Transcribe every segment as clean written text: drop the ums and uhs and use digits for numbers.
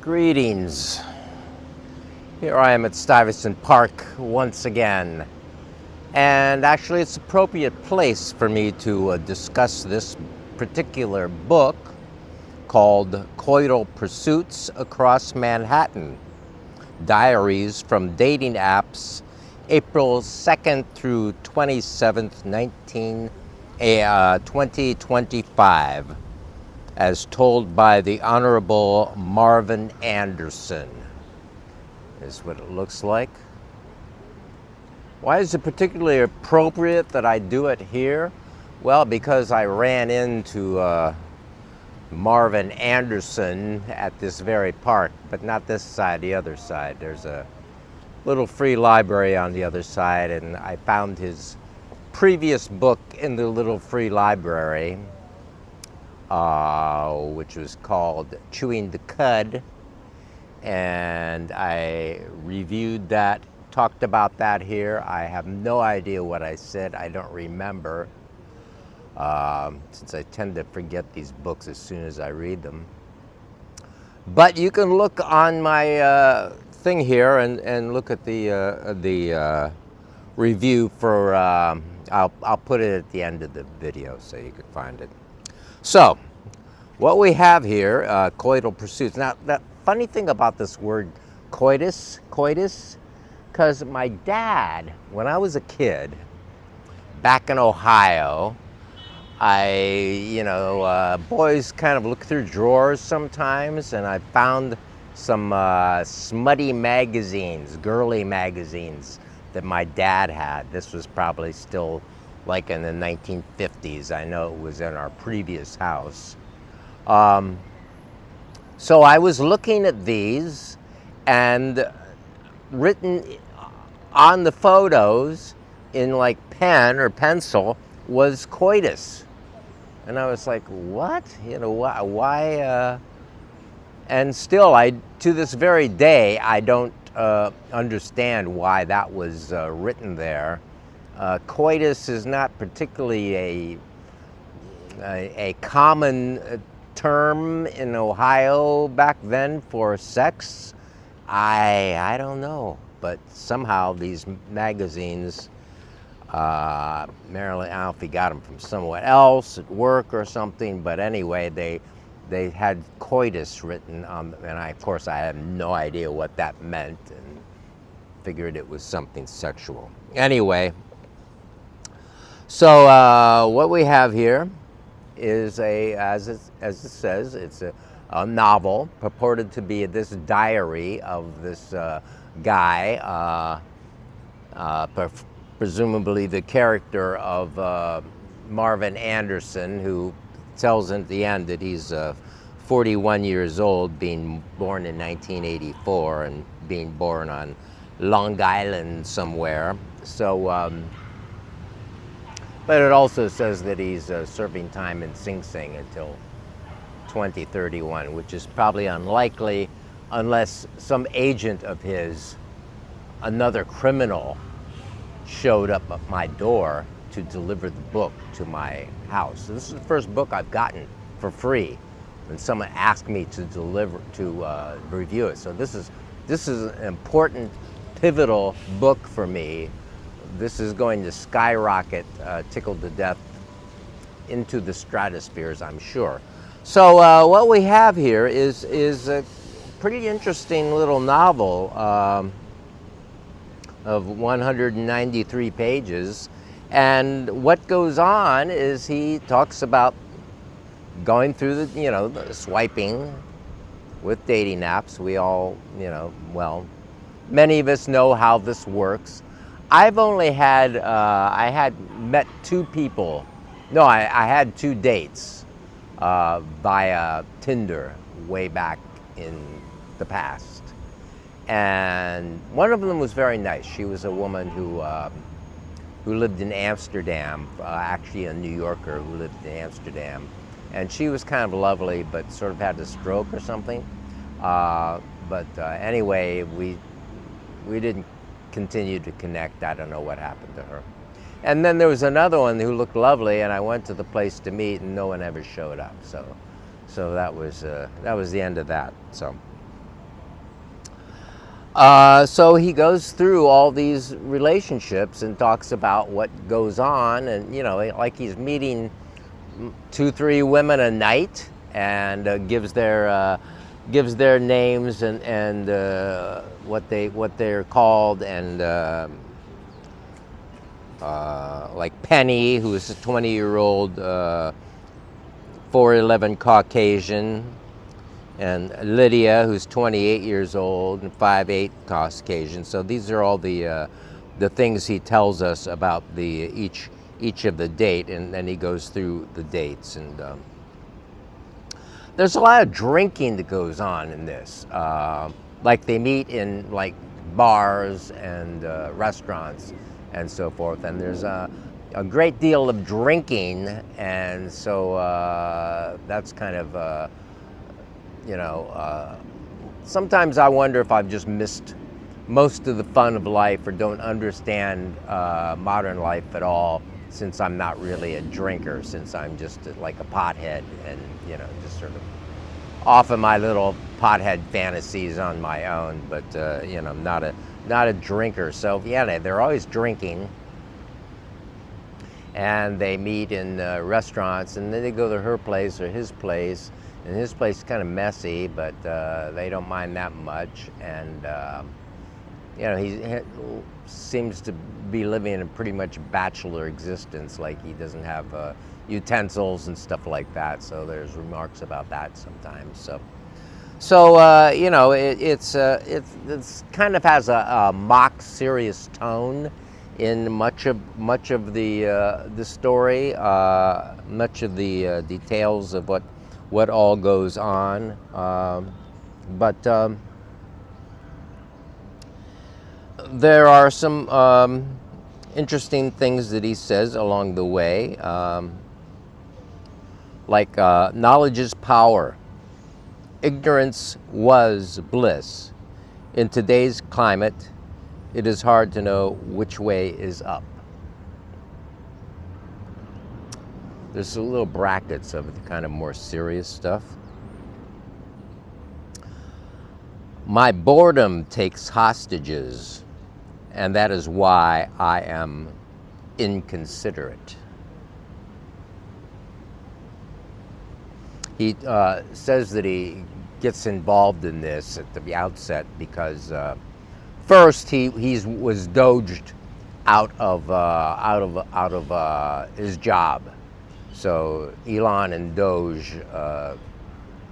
Greetings. Here I am at Stuyvesant Park once again. And actually it's an appropriate place for me to discuss this particular book called Coital Pursuits Across Manhattan. Diaries from Dating Apps, April 2nd through 27th, 2025. As told by the Honorable Marvin Anderson, is what it looks like. Why is it particularly appropriate that I do it here? Well, because I ran into Marvin Anderson at this very park, but not this side, the other side. There's a little free library on the other side, and I found his previous book in the little free library, which was called Chewing the Cud, and I reviewed that, talked about that here. I have no idea what I said. I don't remember, since I tend to forget these books as soon as I read them. But you can look on my thing here and look at the review for, I'll put it at the end of the video so you can find it. So, what we have here, coital pursuits. Now, the funny thing about this word coitus, because my dad, when I was a kid, back in Ohio, boys kind of look through drawers sometimes, and I found some smutty magazines, girly magazines that my dad had. This was probably still like in the 1950s. I know it was in our previous house. So I was looking at these, and written on the photos in like pen or pencil was coitus. And I was like, what? Why? And still, to this very day, I don't understand why that was written there. Coitus is not particularly a common term in Ohio back then for sex. I don't know, but somehow these magazines, Marilyn, I don't know if he got them from somewhere else at work or something, but anyway, they had coitus written on them, and of course I had no idea what that meant and figured it was something sexual. Anyway, so what we have here is as it says, it's a novel purported to be this diary of this guy, presumably the character of Marvin Anderson, who tells at the end that he's 41 years old, being born in 1984 and being born on Long Island somewhere. So, but it also says that he's serving time in Sing Sing until 2031, which is probably unlikely unless some agent of his, another criminal, showed up at my door to deliver the book to my house. So this is the first book I've gotten for free, and someone asked me to review it. So this is an important, pivotal book for me. This is going to skyrocket, Tickled to Death, into the stratospheres, I'm sure. So what we have here is a pretty interesting little novel of 193 pages. And what goes on is he talks about going through the swiping with dating apps. We all, well, many of us know how this works. I've only had, I had met two people. No, I had two dates via Tinder way back in the past. And one of them was very nice. She was a woman who lived in Amsterdam, actually a New Yorker who lived in Amsterdam. And she was kind of lovely, but sort of had a stroke or something. Anyway, we didn't continue to connect. I don't know what happened to her. And then there was another one who looked lovely, and I went to the place to meet, and no one ever showed up. So that was the end of that. So So he goes through all these relationships and talks about what goes on, and like he's meeting 2, 3 women a night, and gives their names and what they're called, and like Penny, who's a 20-year-old 4'11" Caucasian, and Lydia, who's 28 years old and 5'8" Caucasian. So these are all the things he tells us about each of the date, and then he goes through the dates. And there's a lot of drinking that goes on in this. Like they meet in like bars and restaurants and so forth, and there's a great deal of drinking, and so that's kind of sometimes I wonder if I've just missed most of the fun of life, or don't understand modern life at all, since I'm not really a drinker, since I'm just like a pothead, and just sort of off of my little pothead fantasies on my own, but not a drinker. So yeah, they're always drinking, and they meet in restaurants, and then they go to her place or his place. And his place is kind of messy, but they don't mind that much. And he seems to be living a pretty much bachelor existence. Like he doesn't have utensils and stuff like that. So there's remarks about that sometimes. It's kind of has a mock serious tone in much of the story, much of the details of what all goes on, but there are some interesting things that he says along the way, like knowledge is power. Ignorance was bliss. In today's climate, it is hard to know which way is up. There's little brackets of the kind of more serious stuff. My boredom takes hostages, and that is why I am inconsiderate. He says that he gets involved in this at the outset because first he was doged out of his job. So Elon and Doge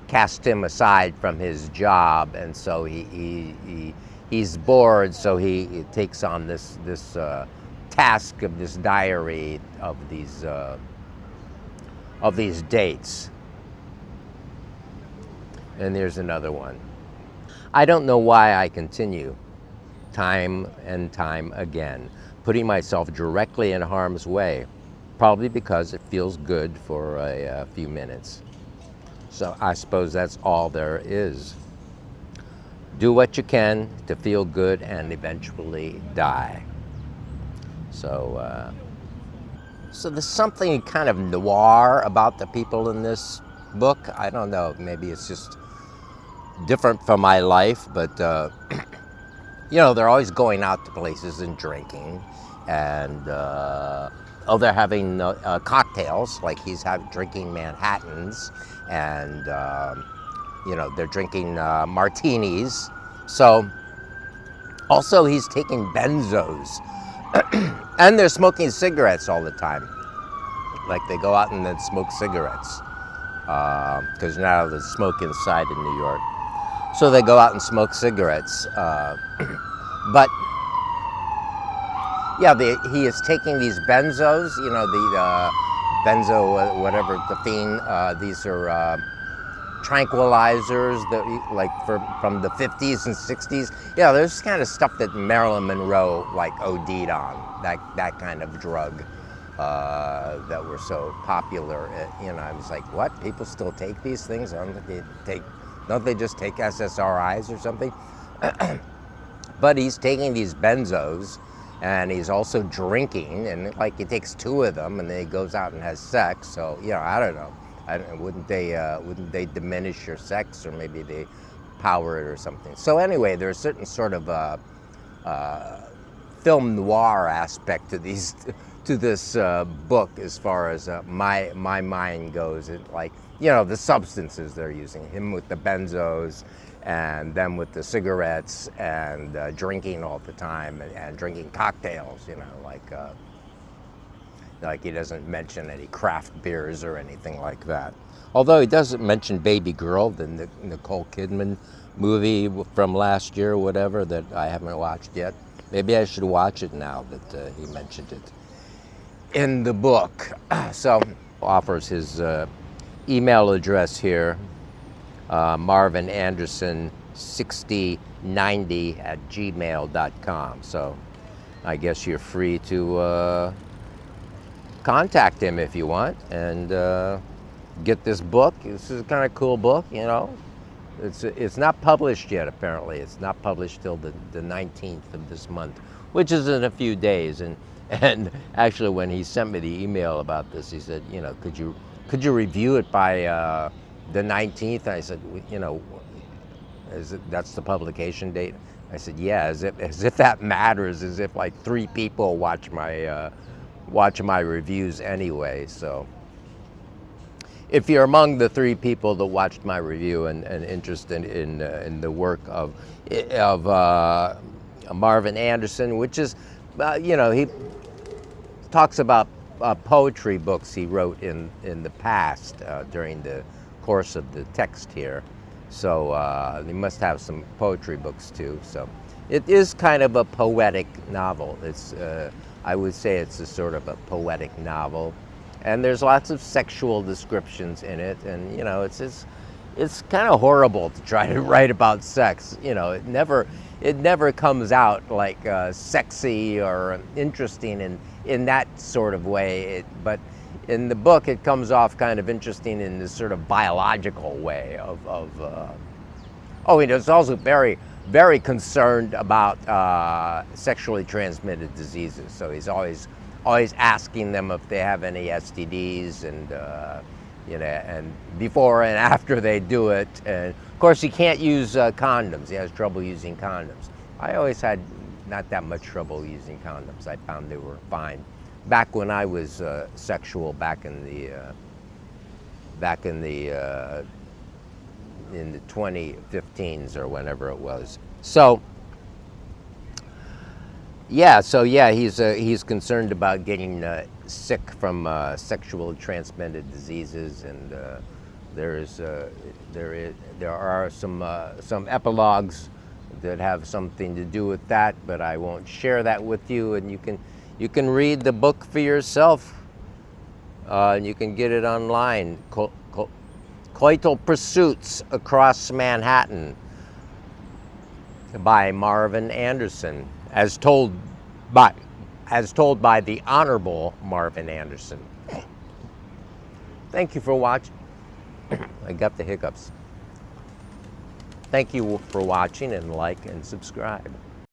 cast him aside from his job, and so he's bored. So he takes on this task of this diary of these dates. And there's another one. I don't know why I continue, time and time again, putting myself directly in harm's way. Probably because it feels good for a few minutes. So I suppose that's all there is. Do what you can to feel good and eventually die. So there's something kind of noir about the people in this book. I don't know, maybe it's just different from my life, but they're always going out to places and drinking, and they're having cocktails, like he's drinking Manhattans, and they're drinking martinis. So also he's taking benzos, and they're smoking cigarettes all the time. Like they go out and then smoke cigarettes, because you're not allowed to smoke inside in New York. So they go out and smoke cigarettes, but yeah, he is taking these benzos, the benzo, whatever, caffeine. These are tranquilizers that, like, from the 50s and 60s. Yeah, there's kind of stuff that Marilyn Monroe like OD'd on, that kind of drug that were so popular. I was like, what? People still take these things? Don't they just take SSRIs or something? But he's taking these benzos, and he's also drinking, and like he takes 2 of them, and then he goes out and has sex. So I don't know. Wouldn't they diminish your sex, or maybe they overpower it or something. So anyway, there's a certain sort of film noir aspect to this book, as far as my mind goes. Like, you know, the substances they're using, him with the benzos, and them with the cigarettes, and drinking all the time, and drinking cocktails, you know, like he doesn't mention any craft beers or anything like that. Although he doesn't mention Baby Girl, the Nicole Kidman movie from last year, whatever, that I haven't watched yet. Maybe I should watch it now that he mentioned it in the book. So offers his email address here, Marvin Anderson 6090@gmail.com. So I guess you're free to contact him if you want, and get this book. This is a kind of cool book, you know. It's not published yet, apparently. It's not published till the 19th of this month, which is in a few days. And actually, when he sent me the email about this, he said, you know, could you review it by the 19th? And I said, you know, that's the publication date? I said, yeah, as if that matters, as if like 3 people watch my reviews anyway. So if you're among the 3 people that watched my review and interested in the work of Marvin Anderson, which is, you know, he talks about poetry books he wrote in the past during the course of the text here. So he must have some poetry books too. So it is kind of a poetic novel. It's I would say it's a sort of a poetic novel. And there's lots of sexual descriptions in it, and you know, it's kind of horrible to try to write about sex. You know, it never comes out like sexy or interesting in that sort of way. But in the book, it comes off kind of interesting in this sort of biological way of oh, and it's also very, very concerned about sexually transmitted diseases. So he's always asking them if they have any STDs, and you know, and before and after they do it. And of course, he can't use condoms. He has trouble using condoms. I always had not that much trouble using condoms. I found they were fine back when I was sexual, back in the 2015s or whenever it was. So yeah, he's concerned about getting sick from sexually transmitted diseases, and there are some epilogues that have something to do with that, but I won't share that with you. And you can read the book for yourself, and you can get it online. Coital Pursuits Across Manhattan by Marvin Anderson, as told by the Honorable Marvin Anderson. Thank you for watching. I got the hiccups. Thank you for watching, and like and subscribe.